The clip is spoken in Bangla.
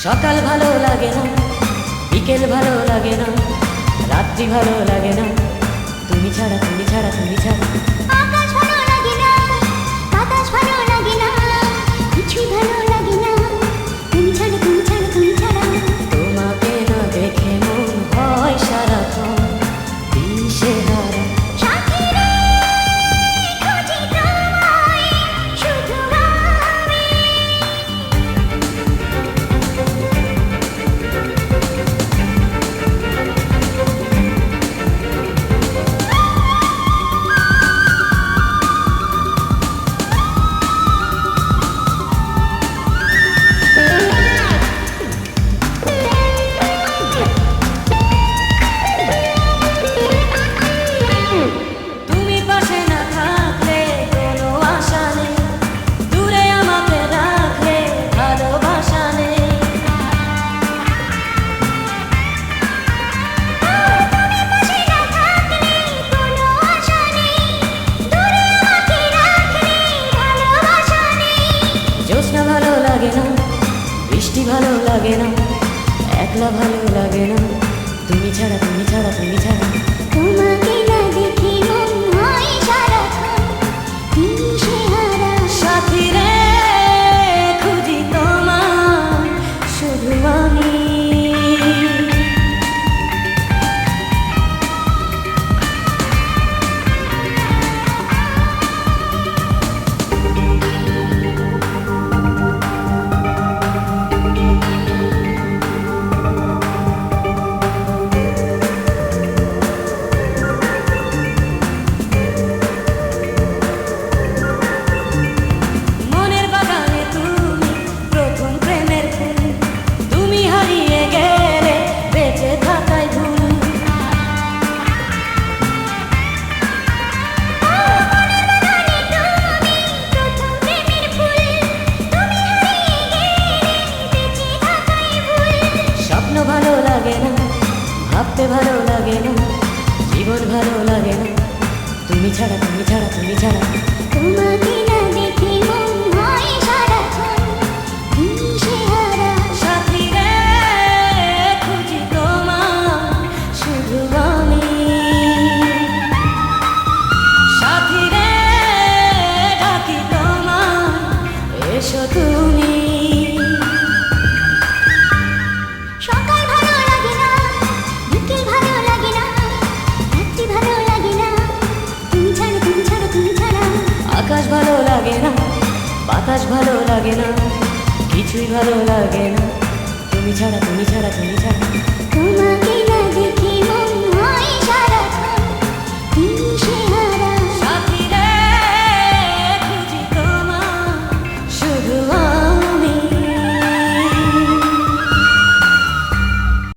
সকাল ভালো লাগে না, বিকেল ভালো লাগে না, রাত্রি ভালো লাগে না, তুমি ছাড়া তুমি ছাড়া তুমি ছাড়া। আকাশ ভালো লাগে না, বাতাস ভালো লাগে না, কিছুই ভালো লাগে না, তুমি ছাড়া তুমি ছাড়া তুমি ছাড়া। তোমাকে না দেখে মন হয় সারাক্ষণ দিশেহারা। সাথী রে, খুঁজি তোমায়, শুধু আমি। তুমি পাশে না থাকলে কোনো আশা নেই, দূরে আমাকে রাখলে ভালোবাসা নেই। তুমি পাশে না থাকলে কোনো আশা নেই, দূরে আমাকে রাখলে ভালোবাসা নেই। জ্যোৎস্না ভালো লাগে না, বৃষ্টি ভালো লাগে না, একলা ভালো লাগে না, তুমি ছাড়া তুমি ছাড়া তুমি ছাড়া। তোমাকে না দেখে মন হয় সারাক্ষণ দিশেহারা। সাথী রে, খুঁজি তোমায়, শুধু আমি। মনের বাগানে তুমি প্রথম প্রেমের ফুল, তুমি হারিয়ে গেলে বেঁচে থাকাই ভুল। মনের বাগানে তুমি প্রথম প্রেমের ফুল, তুমি হারিয়ে গেলে বেঁচে থাকাই ভুল। স্বপ্ন ভালো লাগে না, ভাবতে ভালো লাগে না, জীবন ভালো লাগে না, তুমি ছাড়া তুমি ছাড়া তুমি ছাড়া। তোমাকে না দেখে মন হয় সারাক্ষণ দিশেহারা। সাথী রে, খুঁজি তোমায়, শুধু আমি। সাথী রে, ডাকি তোমায়, এসো তুমি। সকাল ভালো লাগে না, বিকেল ভালো লাগে না, রাত্রি ভালো লাগে না, তুমি ছাড়া তুমি ছাড়া তুমি ছাড়া। আকাশ ভালো লাগে না, বাতাস ভালো লাগে না, কিছুই ভালো লাগে না, তুমি ছাড়া তুমি ছাড়া তুমি ছাড়া। তোমাকে না দেখে মন হয় সারা